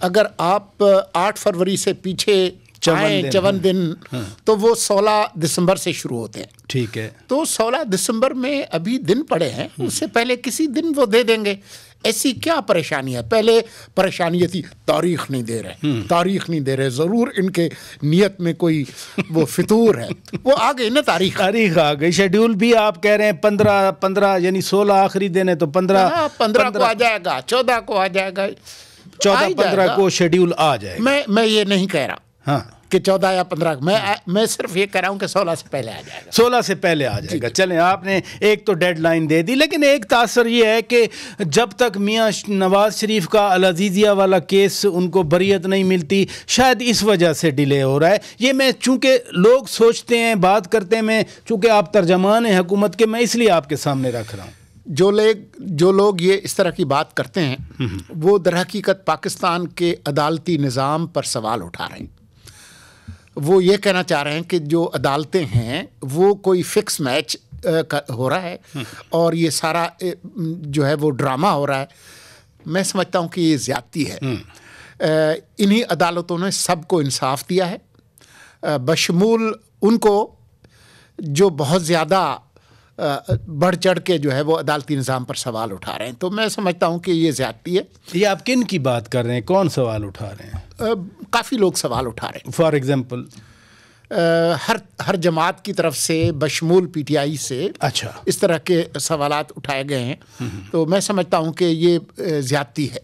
اگر آپ 8 فروری سے پیچھے 54 دن تو وہ 16 دسمبر سے شروع ہوتے ہیں. ٹھیک ہے. تو 16 دسمبر میں ابھی دن پڑے ہیں, اس سے پہلے کسی دن وہ دے دیں گے. ایسی کیا پریشانی ہے؟ پہلے پریشانی تھی تاریخ نہیں دے رہے, ضرور ان کے نیت میں کوئی وہ فطور ہے. وہ آ گئی نا تاریخ آ گئی. شیڈیول بھی آپ کہہ رہے ہیں 15 یعنی 16 آخری دن ہے تو 15 کو آ جائے گا, 14 کو آ جائے گا, 14-15 کو شیڈیول آ جائے گا. میں یہ نہیں کہہ رہا کہ 14 یا 15, میں صرف یہ کہہ رہا ہوں کہ 16 سے پہلے آ جائے گا. 16 سے پہلے آ جائے گا. چلیں, آپ نے ایک تو ڈیڈ لائن دے دی, لیکن ایک تاثر یہ ہے کہ جب تک میاں نواز شریف کا العزیزیہ والا کیس ان کو بریت نہیں ملتی, شاید اس وجہ سے ڈیلے ہو رہا ہے. یہ میں چونکہ لوگ سوچتے ہیں, بات کرتے ہیں, میں چونکہ آپ ترجمان ہیں حکومت کے, میں اس لیے آپ کے سامنے رکھ رہا ہوں. جو لوگ یہ اس طرح کی بات کرتے ہیں وہ در حقیقت پاکستان کے عدالتی نظام پر سوال اٹھا رہے ہیں. وہ یہ کہنا چاہ رہے ہیں کہ جو عدالتیں ہیں وہ کوئی فکس میچ ہو رہا ہے اور یہ سارا جو ہے وہ ڈرامہ ہو رہا ہے. میں سمجھتا ہوں کہ یہ زیادتی ہے. انہی عدالتوں نے سب کو انصاف دیا ہے, بشمول ان کو جو بہت زیادہ بڑھ چڑھ کے جو ہے وہ عدالتی نظام پر سوال اٹھا رہے ہیں. تو میں سمجھتا ہوں کہ یہ زیادتی ہے. یہ آپ کن کی بات کر رہے ہیں؟ کون سوال اٹھا رہے ہیں؟ کافی لوگ سوال اٹھا رہے ہیں. فار ایگزامپل ہر جماعت کی طرف سے بشمول پی ٹی آئی سے اچھا اس طرح کے سوالات اٹھائے گئے ہیں. تو میں سمجھتا ہوں کہ یہ زیادتی ہے.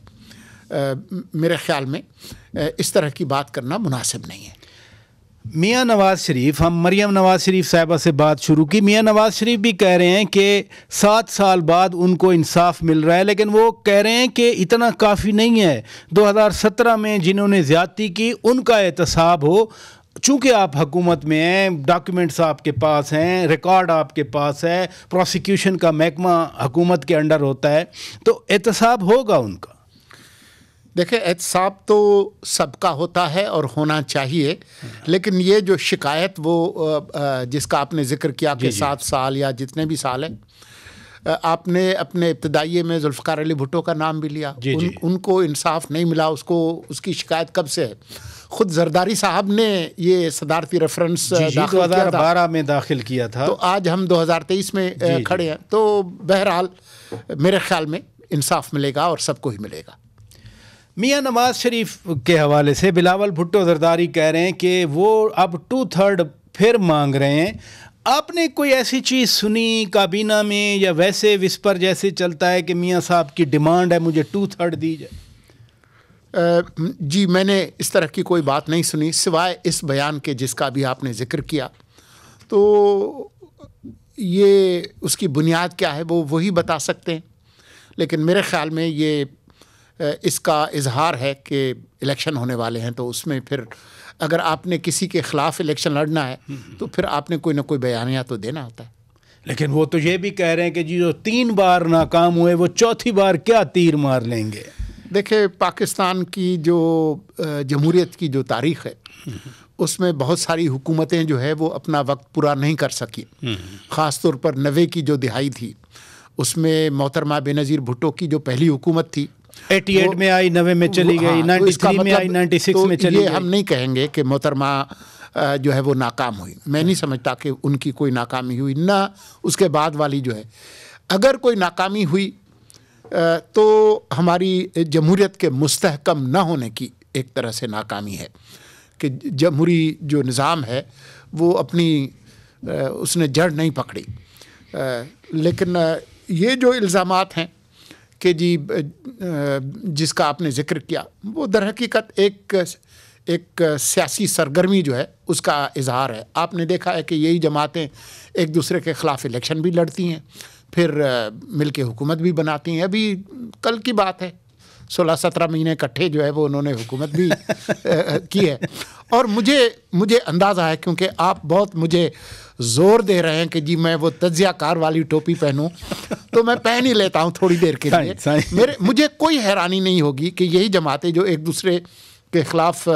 میرے خیال میں اس طرح کی بات کرنا مناسب نہیں ہے. میاں نواز شریف, ہم مریم نواز شریف صاحبہ سے بات شروع کی. میاں نواز شریف بھی کہہ رہے ہیں کہ 7 سال بعد ان کو انصاف مل رہا ہے, لیکن وہ کہہ رہے ہیں کہ اتنا کافی نہیں ہے. 2017 میں جنہوں نے زیادتی کی ان کا احتساب ہو. چونکہ آپ حکومت میں ہیں, ڈاکیومنٹس آپ کے پاس ہیں, ریکارڈ آپ کے پاس ہے, پروسیکیوشن کا محکمہ حکومت کے انڈر ہوتا ہے, تو احتساب ہوگا ان کا. دیکھیں, احتساب تو سب کا ہوتا ہے اور ہونا چاہیے, لیکن یہ جو شکایت وہ جس کا آپ نے ذکر کیا کہ 7 سال یا جتنے بھی سال ہیں, آپ نے اپنے ابتدائیے میں ذوالفقار علی بھٹو کا نام بھی لیا. ان کو انصاف نہیں ملا. اس کی شکایت کب سے ہے؟ خود زرداری صاحب نے یہ صدارتی ریفرنس 2012 میں داخل کیا تھا. تو آج ہم 2023 میں کھڑے ہیں. تو بہرحال میرے خیال میں انصاف ملے گا اور سب کو ہی ملے گا. میاں نواز شریف کے حوالے سے بلاول بھٹو زرداری کہہ رہے ہیں کہ وہ اب 2/3 پھر مانگ رہے ہیں. آپ نے کوئی ایسی چیز سنی کابینہ میں, یا ویسے وسپر جیسے چلتا ہے کہ میاں صاحب کی ڈیمانڈ ہے مجھے 2/3 دی جائے؟ جی, میں نے اس طرح کی کوئی بات نہیں سنی سوائے اس بیان کے جس کا بھی آپ نے ذکر کیا. تو یہ اس کی بنیاد کیا ہے وہ وہی بتا سکتے ہیں, لیکن میرے خیال میں یہ اس کا اظہار ہے کہ الیکشن ہونے والے ہیں, تو اس میں پھر اگر آپ نے کسی کے خلاف الیکشن لڑنا ہے تو پھر آپ نے کوئی نہ کوئی بیانیہ تو دینا ہوتا ہے. لیکن وہ تو یہ بھی کہہ رہے ہیں کہ جو 3 بار ناکام ہوئے وہ 4تھی بار کیا تیر مار لیں گے. دیکھیں, پاکستان کی جو جمہوریت کی جو تاریخ ہے اس میں بہت ساری حکومتیں جو ہے وہ اپنا وقت پورا نہیں کر سکی. خاص طور پر 90 کی جو دہائی تھی اس میں محترمہ بینظیر بھٹو کی جو پہلی حکومت تھی 88 میں آئی, 90 میں چلی گئی, 93 میں آئی, 96 میں چلی گئی. یہ ہم نہیں کہیں گے کہ محترمہ جو ہے وہ ناکام ہوئی. میں نہیں سمجھتا کہ ان کی کوئی ناکامی ہوئی, نہ اس کے بعد والی جو ہے. اگر کوئی ناکامی ہوئی تو ہماری جمہوریت کے مستحکم نہ ہونے کی ایک طرح سے ناکامی ہے کہ جمہوری جو نظام ہے وہ اپنی اس نے جڑ نہیں پکڑی. لیکن یہ جو الزامات ہیں کہ جی جس کا آپ نے ذکر کیا, وہ در حقیقت ایک سیاسی سرگرمی جو ہے اس کا اظہار ہے. آپ نے دیکھا ہے کہ یہی جماعتیں ایک دوسرے کے خلاف الیکشن بھی لڑتی ہیں, پھر مل کے حکومت بھی بناتی ہیں. ابھی کل کی بات ہے 16-17 مہینے اکٹھے جو ہے وہ انہوں نے حکومت بھی کی ہے. اور مجھے اندازہ ہے, کیونکہ آپ بہت مجھے زور دے رہے ہیں کہ جی میں وہ تجزیہ کار والی ٹوپی پہنوں, تو میں پہن ہی لیتا ہوں تھوڑی دیر کے لیے. مجھے کوئی حیرانی نہیں ہوگی کہ یہی جماعتیں جو ایک دوسرے کے خلاف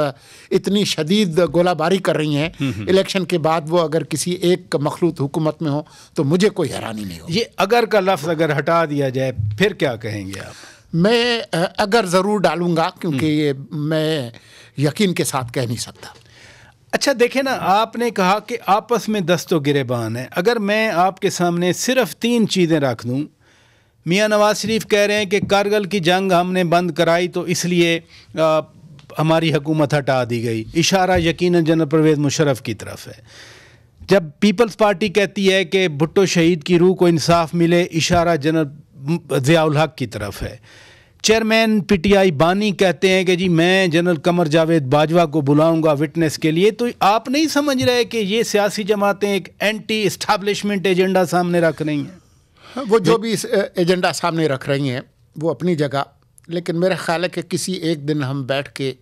اتنی شدید گولہ باری کر رہی ہیں الیکشن کے بعد, وہ اگر کسی ایک مخلوط حکومت میں ہو تو مجھے کوئی حیرانی نہیں ہوگی. یہ اگر کا لفظ اگر ہٹا دیا جائے پھر کیا کہیں گے آپ؟ میں اگر ضرور ڈالوں گا، کیونکہ یہ میں یقین کے ساتھ کہہ نہیں سکتا۔ اچھا دیکھیں نا، آپ نے کہا کہ آپس میں دست و گریبان ہے۔ اگر میں آپ کے سامنے صرف 3 چیزیں رکھ دوں، میاں نواز شریف کہہ رہے ہیں کہ کارگل کی جنگ ہم نے بند کرائی تو اس لیے ہماری حکومت ہٹا دی گئی، اشارہ یقیناً جنرل پرویز مشرف کی طرف ہے۔ جب پیپلز پارٹی کہتی ہے کہ بھٹو شہید کی روح کو انصاف ملے، اشارہ جنرل ضیاء الحق کی طرف ہے۔ چیئرمین پی ٹی آئی بانی کہتے ہیں کہ جی میں جنرل قمر جاوید باجوہ کو بلاؤں گا وٹنس کے لیے۔ تو آپ نہیں سمجھ رہے کہ یہ سیاسی جماعتیں ایک اینٹی اسٹیبلشمنٹ ایجنڈا سامنے رکھ رہی ہیں؟ وہ جو بھی ایجنڈا سامنے رکھ رہی ہیں وہ اپنی جگہ، لیکن میرا خیال ہے کہ کسی ایک دن ہم بیٹھ کے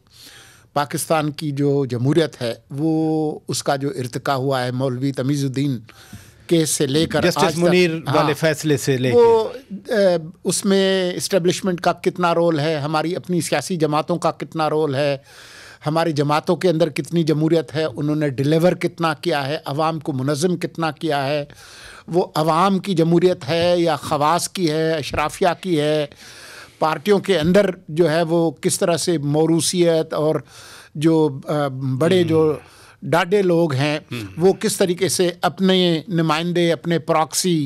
پاکستان کی جو جمہوریت ہے، وہ اس کا جو ارتقا ہوا ہے مولوی تمیز الدین کیس سے لے کر جسٹس منیر والے فیصلے سے لے وہ اس میں اسٹیبلشمنٹ کا کتنا رول ہے، ہماری اپنی سیاسی جماعتوں کا کتنا رول ہے، ہماری جماعتوں کے اندر کتنی جمہوریت ہے، انہوں نے ڈیلیور کتنا کیا ہے، عوام کو منظم کتنا کیا ہے، وہ عوام کی جمہوریت ہے یا خواص کی ہے، اشرافیہ کی ہے، پارٹیوں کے اندر جو ہے وہ کس طرح سے موروثیت اور جو بڑے جو ڈاڈے لوگ ہیں وہ کس طریقے سے اپنے نمائندے، اپنے پراکسی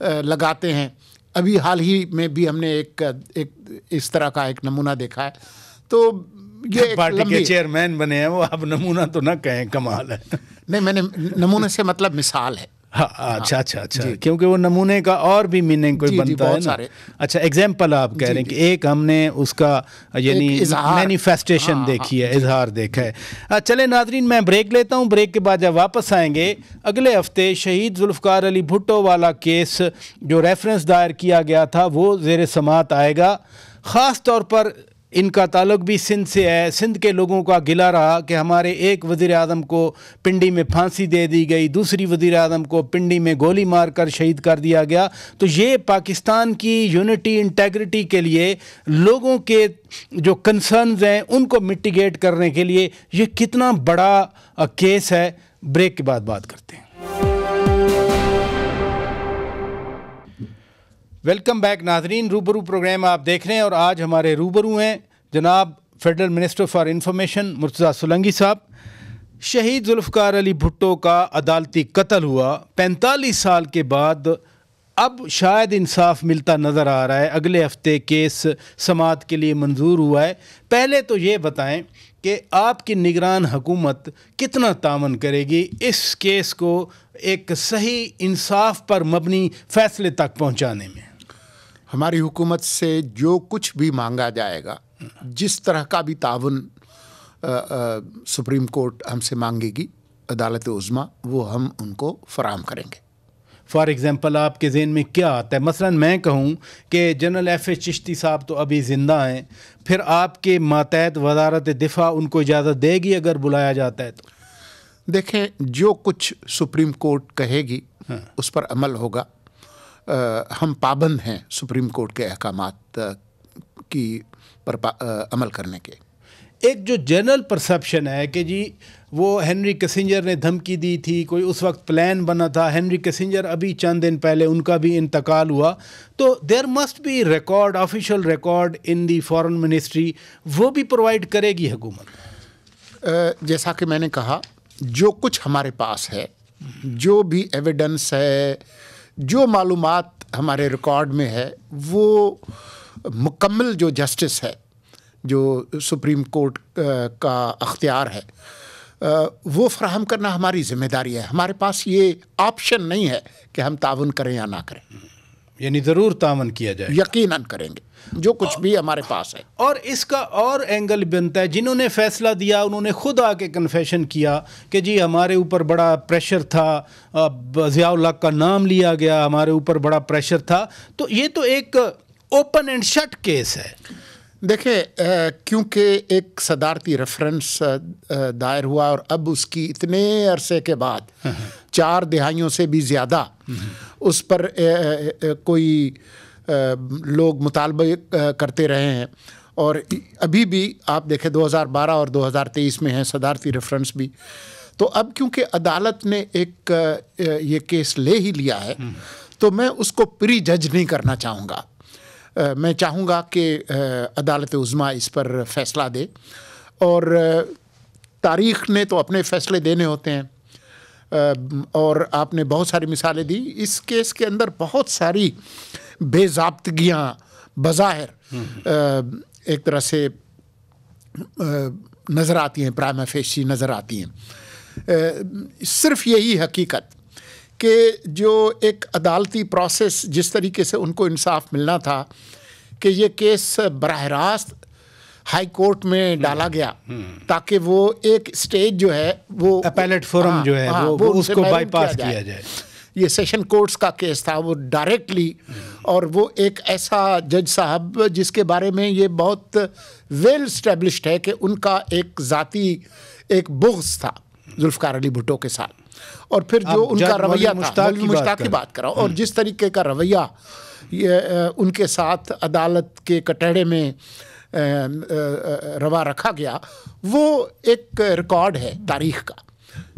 لگاتے ہیں۔ ابھی حال ہی میں بھی ہم نے ایک اس طرح کا ایک نمونہ دیکھا ہے۔ تو یہ پارٹی کے چیئرمین بنے ہیں وہ، اب نمونہ تو نہ کہیں، کمال ہے۔ نہیں، میں نے نمونے سے مطلب مثال ہے۔ اچھا کیونکہ وہ نمونے کا اور بھی میننگ کوئی بنتا ہے نا۔ اچھا ایگزامپل آپ کہہ رہے ہیں کہ ایک ہم نے اس کا یعنی مینیفیسٹیشن دیکھی ہے، اظہار دیکھا ہے۔ چلے ناظرین، میں بریک لیتا ہوں، بریک کے بعد جب واپس آئیں گے اگلے ہفتے شہید ذوالفقار علی بھٹو والا کیس جو ریفرنس دائر کیا گیا تھا وہ زیر سماعت آئے گا۔ خاص طور پر ان کا تعلق بھی سندھ سے ہے۔ سندھ کے لوگوں کا گلہ رہا کہ ہمارے ایک وزیر اعظم کو پنڈی میں پھانسی دے دی گئی، دوسری وزیر اعظم کو پنڈی میں گولی مار کر شہید کر دیا گیا۔ تو یہ پاکستان کی یونٹی انٹیگریٹی کے لیے لوگوں کے جو کنسرنز ہیں ان کو مٹیگیٹ کرنے کے لیے یہ کتنا بڑا کیس ہے۔ بریک کے بعد بات کرتے ہیں۔ ویلکم بیک ناظرین، روبرو پروگرام آپ دیکھ رہے ہیں اور آج ہمارے روبرو ہیں جناب federal minister for information Murtaza Solangi صاحب۔ شہید ذوالفقار علی بھٹو کا عدالتی قتل ہوا 45 سال کے بعد، اب شاید انصاف ملتا نظر آ رہا ہے۔ اگلے ہفتے کیس سماعت کے لیے منظور ہوا ہے۔ پہلے تو یہ بتائیں کہ آپ کی نگران حکومت کتنا تعاون کرے گی اس کیس کو ایک صحیح انصاف پر مبنی فیصلے تک پہنچانے میں؟ ہماری حکومت سے جو کچھ بھی مانگا جائے گا، جس طرح کا بھی تعاون سپریم کورٹ ہم سے مانگے گی، عدالت عظمیٰ، وہ ہم ان کو فراہم کریں گے۔ فار ایگزامپل آپ کے ذہن میں کیا آتا ہے؟ مثلا میں کہوں کہ جنرل ایف اے چشتی صاحب تو ابھی زندہ ہیں، پھر آپ کے ماتحت وزارت دفاع ان کو اجازت دے گی اگر بلایا جاتا ہے تو؟ دیکھیں، جو کچھ سپریم کورٹ کہے گی اس پر عمل ہوگا۔ ہم پابند ہیں سپریم کورٹ کے احکامات کی پر عمل کرنے کے۔ ایک جو جنرل پرسیپشن ہے کہ جی وہ ہنری کسنجر نے دھمکی دی تھی، کوئی اس وقت پلان بنا تھا، ہنری کسنجر ابھی چند دن پہلے ان کا بھی انتقال ہوا، تو there must be record, official record in the foreign ministry, وہ بھی پرووائڈ کرے گی حکومت؟ جیسا کہ میں نے کہا، جو کچھ ہمارے پاس ہے، جو بھی ایویڈنس ہے، جو معلومات ہمارے ریکارڈ میں ہے، وہ مکمل جو جسٹس ہے، جو سپریم کورٹ کا اختیار ہے، وہ فراہم کرنا ہماری ذمہ داری ہے۔ ہمارے پاس یہ آپشن نہیں ہے کہ ہم تعاون کریں یا نہ کریں، یعنی ضرور تعاون کیا جائے، یقیناً کریں گے جو کچھ بھی ہمارے پاس ہے۔ اور اس کا اور اینگل بنتا ہے، جنہوں نے فیصلہ دیا انہوں نے خود آ کے کنفیشن کیا کہ جی ہمارے اوپر بڑا پریشر تھا، ضیاء الحق کا نام لیا گیا، ہمارے اوپر بڑا پریشر تھا۔ تو یہ تو ایک اوپن اینڈ شٹ کیس ہے۔ دیکھیں، کیونکہ ایک صدارتی ریفرنس دائر ہوا اور اب اس کی اتنے عرصے کے بعد 4 دہائیوں سے بھی زیادہ اس پر کوئی لوگ مطالبہ کرتے رہے ہیں، اور ابھی بھی آپ دیکھیں 2012 اور 2023 میں ہیں صدارتی ریفرنس بھی۔ تو اب کیونکہ عدالت نے ایک یہ کیس لے ہی لیا ہے، تو میں اس کو پری جج نہیں کرنا چاہوں گا۔ میں چاہوں گا کہ عدالت عظمیٰ اس پر فیصلہ دے، اور تاریخ نے تو اپنے فیصلے دینے ہوتے ہیں، اور آپ نے بہت ساری مثالیں دی۔ اس کیس کے اندر بہت ساری بے ضابطگیاں بظاہر ایک طرح سے نظر آتی ہیں، پرائما فیسی نظر آتی ہیں۔ صرف یہی حقیقت کہ جو ایک عدالتی پروسیس جس طریقے سے ان کو انصاف ملنا تھا کہ یہ کیس براہ راست ہائی کورٹ میں ڈالا گیا تاکہ وہ ایک سٹیج جو ہے وہ اپیلیٹ فورم جو ہے وہ اس کو بائی پاس کیا جائے۔ یہ سیشن کورٹس کا کیس تھا، وہ ڈائریکٹلی، اور وہ ایک ایسا جج صاحب جس کے بارے میں یہ بہت ویل اسٹیبلشڈ ہے کہ ان کا ایک ذاتی ایک بغض تھا ذوالفقار علی بھٹو کے ساتھ، اور پھر جو ان کا رویہ تھا، مشتاق کی بات کر رہا ہوں، اور جس طریقے کا رویہ ان کے ساتھ عدالت کے کٹہرے میں روا رکھا گیا، وہ ایک ریکارڈ ہے تاریخ کا۔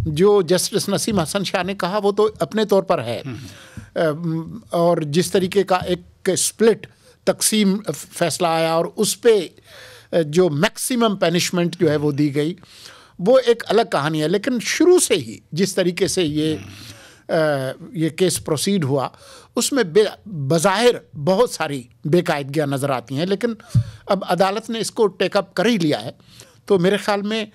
جو جسٹس نسیم حسن شاہ نے کہا وہ تو اپنے طور پر ہے، اور جس طریقے کا ایک سپلٹ تقسیم فیصلہ آیا اور اس پہ جو میکسیمم پینشمنٹ جو ہے وہ دی گئی، وہ ایک الگ کہانی ہے۔ لیکن شروع سے ہی جس طریقے سے یہ کیس پروسیڈ ہوا، اس میں بظاہر بہت ساری بے قاعدگیاں نظر آتی ہیں، لیکن اب عدالت نے اس کو ٹیک اپ کر ہی لیا ہے، تو میرے خیال میں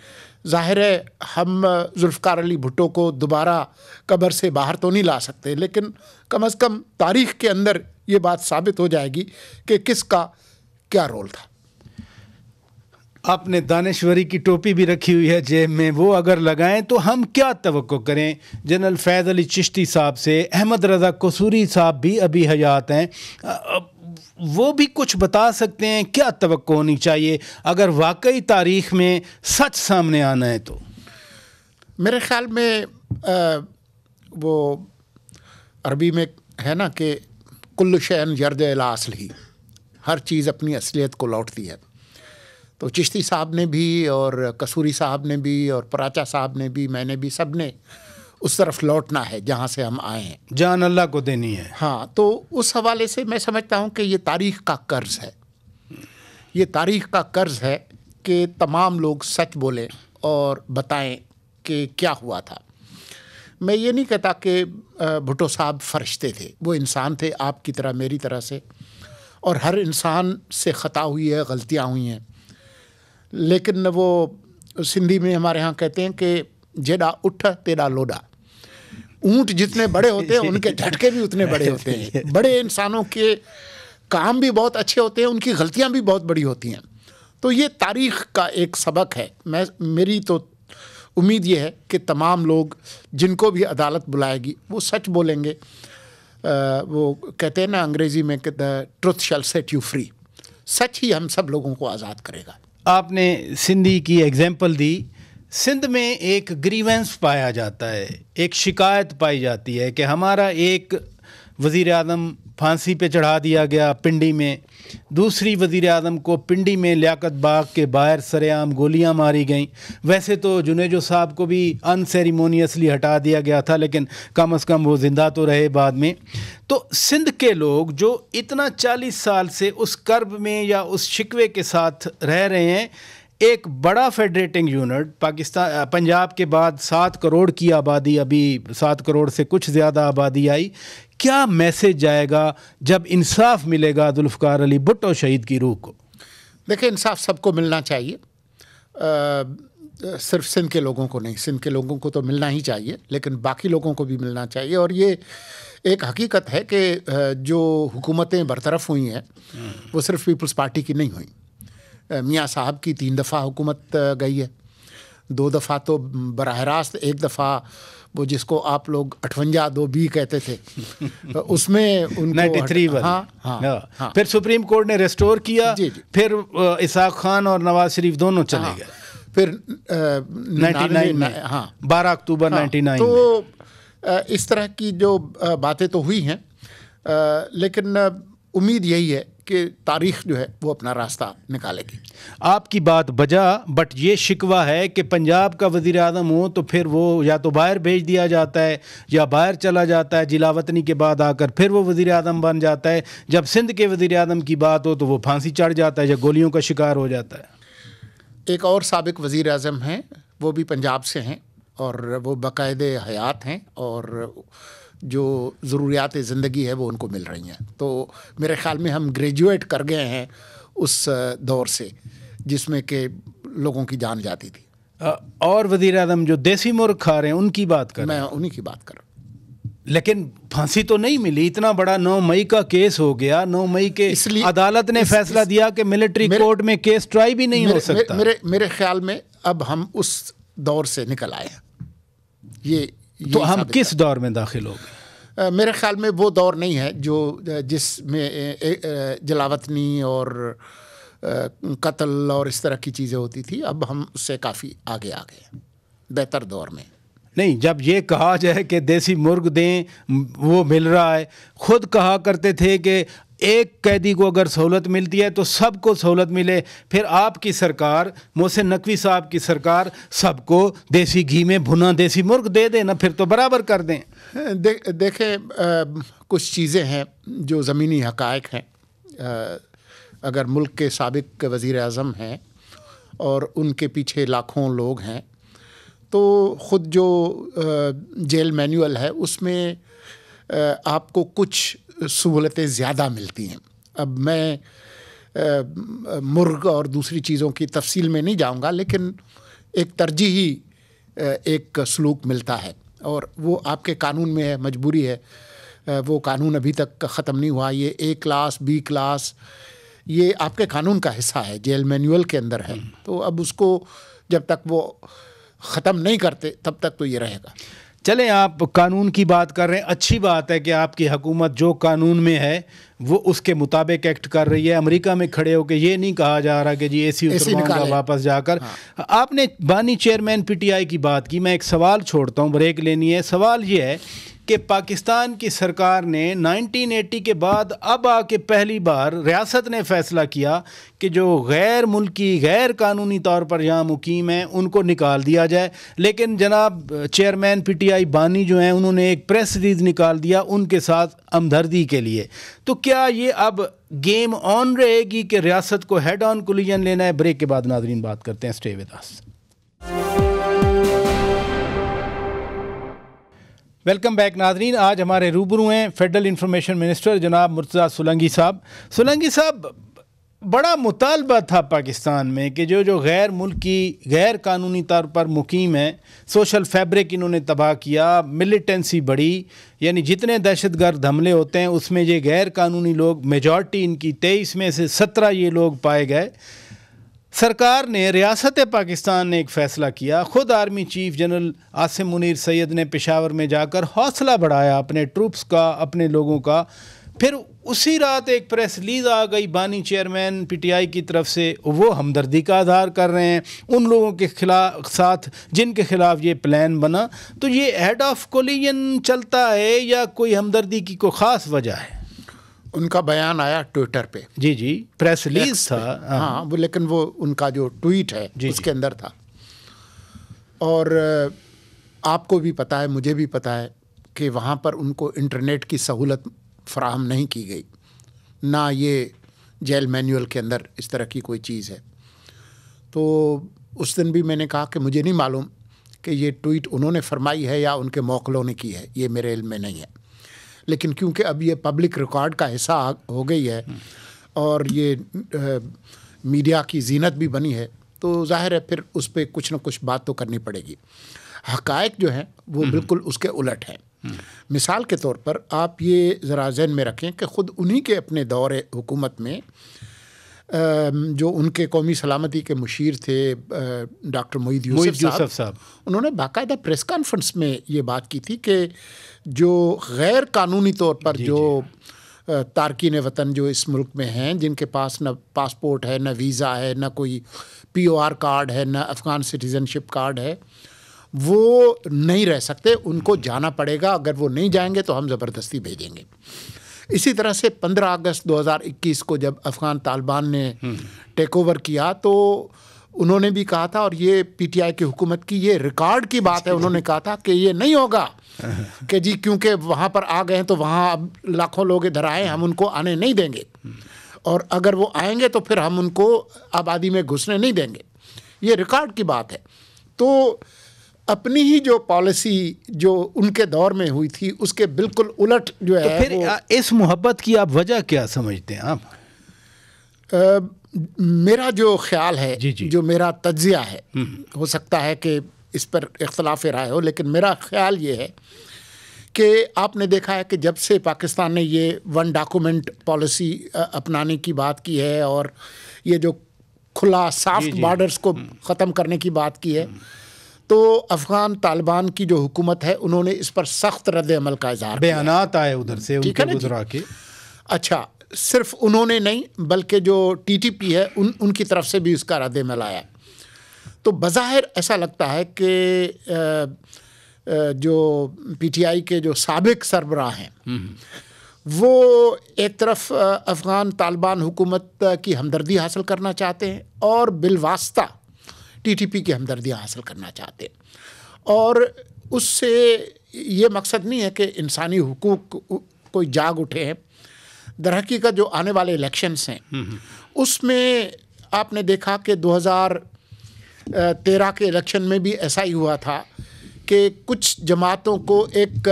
ظاہر ہے ہم ذوالفقار علی بھٹو کو دوبارہ قبر سے باہر تو نہیں لا سکتے، لیکن کم از کم تاریخ کے اندر یہ بات ثابت ہو جائے گی کہ کس کا کیا رول تھا۔ آپ نے دانشوری کی ٹوپی بھی رکھی ہوئی ہے جیب میں، وہ اگر لگائیں تو ہم کیا توقع کریں جنرل فیض علی چشتی صاحب سے؟ احمد رضا قصوری صاحب بھی ابھی حیات ہیں، وہ بھی کچھ بتا سکتے ہیں؟ کیا توقع ہونی چاہیے اگر واقعی تاریخ میں سچ سامنے آنا ہے تو؟ میرے خیال میں وہ عربی میں ہے نا کہ کل شیء یرجع الی اصلہ، ہر چیز اپنی اصلیت کو لوٹتی ہے۔ تو چشتی صاحب نے بھی اور قصوری صاحب نے بھی اور پراچا صاحب نے بھی، میں نے بھی، سب نے اس طرف لوٹنا ہے جہاں سے ہم آئے ہیں، جان اللہ کو دینی ہے۔ ہاں، تو اس حوالے سے میں سمجھتا ہوں کہ یہ تاریخ کا قرض ہے، یہ تاریخ کا قرض ہے کہ تمام لوگ سچ بولیں اور بتائیں کہ کیا ہوا تھا۔ میں یہ نہیں کہتا کہ بھٹو صاحب فرشتے تھے، وہ انسان تھے آپ کی طرح، میری طرح سے، اور ہر انسان سے خطا ہوئی ہے، غلطیاں ہوئی ہیں، لیکن وہ سندھی میں ہمارے ہاں کہتے ہیں کہ جیڑا اٹھ تیڑا لوڈا، اونٹ جتنے بڑے ہوتے ہیں ان کے جھٹکے بھی اتنے بڑے ہوتے ہیں۔ بڑے انسانوں کے کام بھی بہت اچھے ہوتے ہیں، ان کی غلطیاں بھی بہت بڑی ہوتی ہیں۔ تو یہ تاریخ کا ایک سبق ہے۔ میری تو امید یہ ہے کہ تمام لوگ جن کو بھی عدالت بلائے گی وہ سچ بولیں گے۔ وہ کہتے ہیں نا انگریزی میں کہ the truth shall set you free، سچ ہی ہم سب لوگوں کو آزاد کرے گا۔ آپ نے سندھی کی ایگزامپل دی۔ سندھ میں ایک گریونس پایا جاتا ہے، ایک شکایت پائی جاتی ہے کہ ہمارا ایک وزیر اعظم پھانسی پہ چڑھا دیا گیا پنڈی میں، دوسری وزیر اعظم کو پنڈی میں لیاقت باغ کے باہر سر عام گولیاں ماری گئیں۔ ویسے تو جنیجو صاحب کو بھی ان سیریمونیسلی ہٹا دیا گیا تھا، لیکن کم از کم وہ زندہ تو رہے بعد میں۔ تو سندھ کے لوگ جو اتنا 40 سال سے اس کرب میں یا اس شکوے کے ساتھ رہ رہے ہیں، ایک بڑا فیڈریٹنگ یونٹ پنجاب کے بعد 7 کروڑ کی آبادی، ابھی 7 کروڑ سے کچھ زیادہ آبادی آئی، کیا میسج جائے گا جب انصاف ملے گا ذوالفقار علی بھٹو شہید کی روح کو؟ دیکھیں، انصاف سب کو ملنا چاہیے، صرف سندھ کے لوگوں کو نہیں، سندھ کے لوگوں کو تو ملنا ہی چاہیے، لیکن باقی لوگوں کو بھی ملنا چاہیے۔ اور یہ ایک حقیقت ہے کہ جو حکومتیں برطرف ہوئی ہیں وہ صرف پیپلز پارٹی کی نہیں ہوئیں۔ میاں صاحب کی 3 دفعہ حکومت گئی ہے، 2 دفعہ تو براہ راست، ایک دفعہ وہ جس کو آپ لوگ 58-2B کہتے تھے، اس میں ان کو 93 ہاں، پھر سپریم کورٹ نے ریسٹور کیا، جی پھر اسحاق خان اور نواز شریف دونوں چلے گئے، پھر 99 میں 12 اکتوبر 99 تو اس طرح کی جو باتیں تو ہوئی ہیں، لیکن امید یہی ہے کہ تاریخ جو ہے وہ اپنا راستہ نکالے گی. آپ کی بات بجا، بٹ یہ شکوہ ہے کہ پنجاب کا وزیر اعظم ہو تو پھر وہ یا تو باہر بھیج دیا جاتا ہے یا باہر چلا جاتا ہے جلا وطنی کے بعد آ کر پھر وہ وزیر اعظم بن جاتا ہے. جب سندھ کے وزیر اعظم کی بات ہو تو وہ پھانسی چڑھ جاتا ہے یا گولیوں کا شکار ہو جاتا ہے. ایک اور سابق وزیر اعظم ہیں، وہ بھی پنجاب سے ہیں اور وہ باقاعدہ حیات ہیں اور جو ضروریات زندگی ہے وہ ان کو مل رہی ہیں. تو میرے خیال میں ہم گریجویٹ کر گئے ہیں اس دور سے جس میں کہ لوگوں کی جان جاتی تھی. اور وزیر اعظم جو دیسی مرغ کھا رہے ہیں ان کی بات کر رہے ہیں. میں انہی کی بات کر رہا ہوں. لیکن پھانسی تو نہیں ملی. اتنا بڑا 9 مئی کا کیس ہو گیا. 9 مئی کے عدالت نے فیصلہ دیا کہ ملٹری کورٹ میں کیس ٹرائی بھی نہیں ہو سکتا. میرے خیال میں اب ہم اس دور سے نکل آئے ہیں. تو ہم کس دور میں داخل ہو گئے؟ میرے خیال میں وہ دور نہیں ہے جس میں جلاوطنی اور قتل اور اس طرح کی چیزیں ہوتی تھی. اب ہم اس سے کافی آگے آ گئے ہیں، بہتر دور میں. نہیں، جب یہ کہا جائے کہ دیسی مرغ دیں وہ مل رہا ہے. خود کہا کرتے تھے کہ ایک قیدی کو اگر سہولت ملتی ہے تو سب کو سہولت ملے. پھر آپ کی سرکار، محسن نقوی صاحب کی سرکار، سب کو دیسی گھی میں بھنا دیسی مرغ دے دیں نا، پھر تو برابر کر دیں. دیکھیں کچھ چیزیں ہیں جو زمینی حقائق ہیں. اگر ملک کے سابق وزیر اعظم ہیں اور ان کے پیچھے لاکھوں لوگ ہیں تو خود جو جیل مینول ہے اس میں آپ کو کچھ سہولتیں زیادہ ملتی ہیں. اب میں مرغ اور دوسری چیزوں کی تفصیل میں نہیں جاؤں گا، لیکن ایک ترجیحی ایک سلوک ملتا ہے اور وہ آپ کے قانون میں ہے، مجبوری ہے. وہ قانون ابھی تک ختم نہیں ہوا. یہ A کلاس B کلاس یہ آپ کے قانون کا حصہ ہے، جیل مینول کے اندر ہے. تو اب اس کو جب تک وہ ختم نہیں کرتے تب تک تو یہ رہے گا. چلیں، آپ قانون کی بات کر رہے ہیں. اچھی بات ہے کہ آپ کی حکومت جو قانون میں ہے وہ اس کے مطابق ایکٹ کر رہی ہے. امریکہ میں کھڑے ہو کے یہ نہیں کہا جا رہا کہ جی اے سی اترواؤں گا واپس جا کر. آپ نے بانی چیئرمین پی ٹی آئی کی بات کی. میں ایک سوال چھوڑتا ہوں، بریک لینی ہے. سوال یہ ہے کہ پاکستان کی سرکار نے 1980 کے بعد اب آ کے پہلی بار ریاست نے فیصلہ کیا کہ جو غیر ملکی غیر قانونی طور پر یہاں مقیم ہیں ان کو نکال دیا جائے. لیکن جناب چیئرمین پی ٹی آئی بانی جو ہیں انہوں نے ایک پریس ریلیز نکال دیا ان کے ساتھ ہمدردی کے لیے. تو کیا یہ اب گیم آن رہے گی کہ ریاست کو ہیڈ آن کولیجن لینا ہے؟ بریک کے بعد ناظرین بات کرتے ہیں. Stay with us. Welcome back ناظرین. آج ہمارے روبرو ہیں فیڈرل انفارمیشن منسٹر جناب مرتضیٰ سولنگی صاحب. سولنگی صاحب، بڑا مطالبہ تھا پاکستان میں کہ جو غیر ملکی غیر قانونی طور پر مقیم ہیں، سوشل فیبرک انہوں نے تباہ کیا، ملیٹنسی بڑھی، یعنی جتنے دہشت گرد حملے ہوتے ہیں اس میں یہ غیر قانونی لوگ میجورٹی ان کی 23 میں سے 17 یہ لوگ پائے گئے. سرکار نے، ریاست پاکستان نے ایک فیصلہ کیا. خود army chief general Asim Munir Syed نے پشاور میں جا کر حوصلہ بڑھایا اپنے ٹروپس کا، اپنے لوگوں کا. پھر اسی رات ایک پریس ریلیز آ گئی بانی چیئرمین پی ٹی آئی کی طرف سے. وہ ہمدردی کا اظہار کر رہے ہیں ان لوگوں کے ساتھ جن کے خلاف یہ پلان بنا. تو یہ ہیڈ آف کولیجن چلتا ہے یا کوئی ہمدردی کی کوئی خاص وجہ ہے؟ ان کا بیان آیا ٹویٹر پہ. جی پریس ریلیز تھا. ہاں وہ، لیکن وہ ان کا جو ٹویٹ ہے اس کے اندر تھا. اور آپ کو بھی پتہ ہے، مجھے بھی پتہ ہے کہ وہاں پر ان کو انٹرنیٹ کی سہولت فراہم نہیں کی گئی، نہ یہ جیل مینول کے اندر اس طرح کی کوئی چیز ہے. تو اس دن بھی میں نے کہا کہ مجھے نہیں معلوم کہ یہ ٹویٹ انہوں نے فرمائی ہے یا ان کے موکلوں نے کی ہے، یہ میرے علم میں نہیں ہے. لیکن کیونکہ اب یہ پبلک ریکارڈ کا حصہ ہو گئی ہے اور یہ میڈیا کی زینت بھی بنی ہے تو ظاہر ہے پھر اس پہ کچھ نہ کچھ بات تو کرنی پڑے گی. حقائق جو ہیں وہ بالکل اس کے الٹ ہیں. مثال کے طور پر آپ یہ ذرا ذہن میں رکھیں کہ خود انہی کے اپنے دور حکومت میں جو ان کے قومی سلامتی کے مشیر تھے ڈاکٹر محیط یوسف صاحب، انہوں نے باقاعدہ پریس کانفرنس میں یہ بات کی تھی کہ جو غیر قانونی طور پر جو تارکین وطن جو اس ملک میں ہیں، جن کے پاس نہ پاسپورٹ ہے، نہ ویزا ہے، نہ کوئی POR کارڈ ہے، نہ افغان سٹیزن شپ کارڈ ہے، وہ نہیں رہ سکتے. ان کو جانا پڑے گا. اگر وہ نہیں جائیں گے تو ہم زبردستی بھیجیں گے. اسی طرح سے 15 اگست 2021 کو جب افغان طالبان نے ٹیک اوور کیا تو انہوں نے بھی کہا تھا, اور یہ پی ٹی آئی کی حکومت کی یہ ریکارڈ کی بات ہے, انہوں نے کہا تھا کہ یہ نہیں ہوگا کہ جی کیونکہ وہاں پر آ گئے ہیں تو وہاں اب لاکھوں لوگ ادھر آئے, ہم ان کو آنے نہیں دیں گے, اور اگر وہ آئیں گے تو پھر ہم ان کو آبادی میں گھسنے نہیں دیں گے. یہ ریکارڈ کی بات ہے. تو اپنی ہی جو پالیسی جو ان کے دور میں ہوئی تھی اس کے بالکل الٹ جو ہے. تو پھر اس محبت کی آپ وجہ کیا سمجھتے ہیں آپ؟ میرا جو خیال ہے, جی جی, جو میرا تجزیہ ہے, ہو سکتا ہے کہ اس پر اختلاف رائے ہو, لیکن میرا خیال یہ ہے کہ آپ نے دیکھا ہے کہ جب سے پاکستان نے یہ ون ڈاکومنٹ پالیسی اپنانے کی بات کی ہے اور یہ جو کھلا سافٹ بارڈرز کو ختم کرنے کی بات کی ہے, تو افغان طالبان کی جو حکومت ہے انہوں نے اس پر سخت رد عمل کا اظہار کیا. بیانات آئے ادھر سے ان کے وزراء کے. اچھا, صرف انہوں نے نہیں بلکہ جو ٹی ٹی پی ہے ان کی طرف سے بھی اس کا رد عمل آیا. تو بظاہر ایسا لگتا ہے کہ جو پی ٹی آئی کے جو سابق سربراہ ہیں وہ ایک طرف افغان طالبان حکومت کی ہمدردی حاصل کرنا چاہتے ہیں اور بالواسطہ ٹی ٹی پی کی ہمدردیاں حاصل کرنا چاہتے ہیں, اور اس سے یہ مقصد نہیں ہے کہ انسانی حقوق کوئی جاگ اٹھے ہیں. در حقیقت جو آنے والے الیکشنز ہیں اس میں آپ نے دیکھا کہ 2013 کے الیکشن میں بھی ایسا ہی ہوا تھا کہ کچھ جماعتوں کو ایک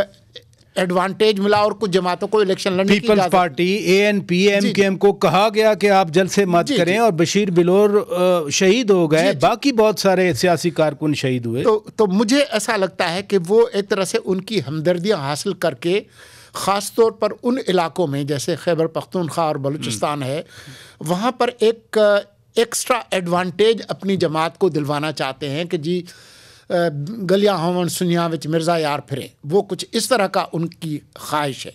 ایڈوانٹیج ملا اور کچھ جماعتوں کو الیکشن لڑنے کی پیپلز پارٹی ANP MKM کو کہا گیا کہ آپ جلسے مت کریں, اور بشیر بلور شہید ہو گئے, باقی بہت سارے سیاسی کارکن شہید ہوئے. تو مجھے ایسا لگتا ہے کہ وہ ایک طرح سے ان کی ہمدردیاں حاصل کر کے خاص طور پر ان علاقوں میں جیسے خیبر پختونخوا اور بلوچستان ہے, وہاں پر ایک ایکسٹرا ایڈوانٹیج اپنی جماعت کو دلوانا چاہتے ہیں کہ جی گلیاں ہون سنیاں وچ مرزا یار پھرے, وہ کچھ اس طرح کا ان کی خواہش ہے.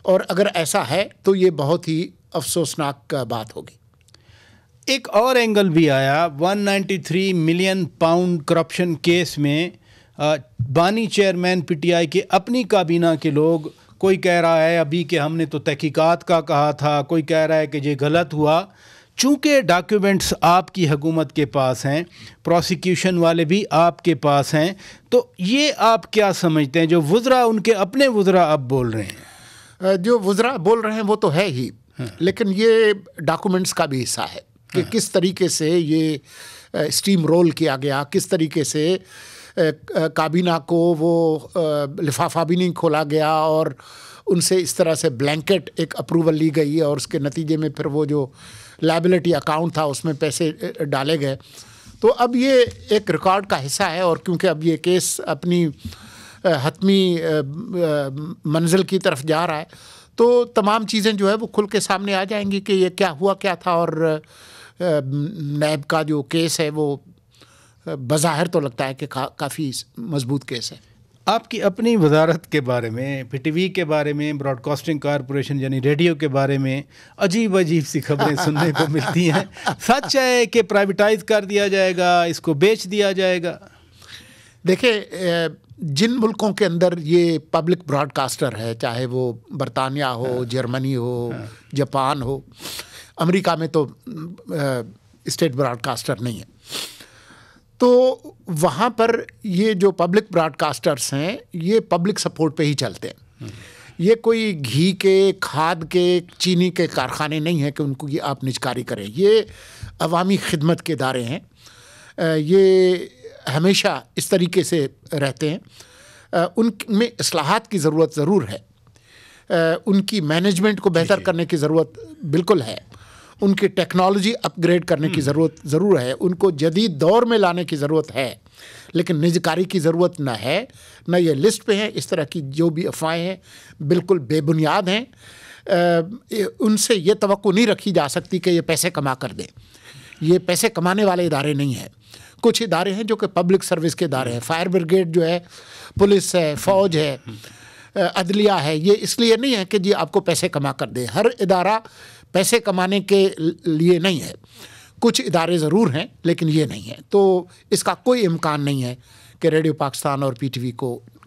اور اگر ایسا ہے تو یہ بہت ہی افسوسناک بات ہوگی. ایک اور اینگل بھی آیا 193 ملین پاؤنڈ کرپشن کیس میں. بانی چیئرمین پی ٹی آئی کے اپنی کابینہ کے لوگ, کوئی کہہ رہا ہے ابھی کہ ہم نے تو تحقیقات کا کہا تھا, کوئی کہہ رہا ہے کہ یہ غلط ہوا. چونکہ ڈاکیومنٹس آپ کی حکومت کے پاس ہیں, پروسیکیوشن والے بھی آپ کے پاس ہیں, تو یہ آپ کیا سمجھتے ہیں جو وزراء ان کے اپنے وزراء اب بول رہے ہیں؟ جو وزراء بول رہے ہیں وہ تو ہے ہی, لیکن یہ ڈاکومنٹس کا بھی حصہ ہے کہ کس طریقے سے یہ اسٹیم رول کیا گیا, کس طریقے سے کابینہ کو وہ لفافہ بھی نہیں کھولا گیا اور ان سے اس طرح سے بلینکٹ ایک اپروول لی گئی, اور اس کے نتیجے میں پھر وہ جو لائبلٹی اکاؤنٹ تھا اس میں پیسے ڈالے گئے. تو اب یہ ایک ریکارڈ کا حصہ ہے, اور کیونکہ اب یہ کیس اپنی حتمی منزل کی طرف جا رہا ہے تو تمام چیزیں جو ہے وہ کھل کے سامنے آ جائیں گی کہ یہ کیا ہوا کیا تھا. اور نیب کا جو کیس ہے وہ بظاہر تو لگتا ہے کہ کافی مضبوط کیس ہے. آپ کی اپنی وزارت کے بارے میں, پی ٹی وی کے بارے میں, براڈ کاسٹنگ کارپوریشن یعنی ریڈیو کے بارے میں عجیب عجیب سی خبریں سننے کو ملتی ہیں. سچ ہے کہ پرائیویٹائز کر دیا جائے گا, اس کو بیچ دیا جائے گا؟ دیکھیں, جن ملکوں کے اندر یہ پبلک براڈ کاسٹر ہے, چاہے وہ برطانیہ ہو, جرمنی ہو, جاپان ہو, امریکہ میں تو اسٹیٹ براڈ کاسٹر نہیں ہے, تو وہاں پر یہ جو پبلک براڈ کاسٹرز ہیں یہ پبلک سپورٹ پہ ہی چلتے ہیں. یہ کوئی گھی کے, کھاد کے, چینی کے کارخانے نہیں ہیں کہ ان کو یہ آپ نجکاری کریں. یہ عوامی خدمت کے ادارے ہیں, یہ ہمیشہ اس طریقے سے رہتے ہیں. ان میں اصلاحات کی ضرورت ضرور ہے, ان کی مینجمنٹ کو بہتر کرنے کی ضرورت بالکل ہے, ان کی ٹیکنالوجی اپ گریڈ کرنے کی ضرورت ضرور ہے, ان کو جدید دور میں لانے کی ضرورت ہے, لیکن نجکاری کی ضرورت نہ ہے, نہ یہ لسٹ پہ ہے. اس طرح کی جو بھی افواہیں ہیں بالکل بے بنیاد ہیں. ان سے یہ توقع نہیں رکھی جا سکتی کہ یہ پیسے کما کر دیں. یہ پیسے کمانے والے ادارے نہیں ہیں. کچھ ادارے ہیں جو کہ پبلک سروس کے ادارے ہیں, فائر بریگیڈ جو ہے, پولیس ہے, فوج ہے, عدلیہ ہے. یہ اس لیے نہیں ہے کہ جی آپ کو پیسے کما کر دیں. ہر ادارہ پیسے کمانے کے لیے نہیں ہے. کچھ ادارے ضرور ہیں لیکن یہ نہیں ہے. تو اس کا کوئی امکان نہیں ہے کہ ریڈیو پاکستان اور پی ٹی وی کو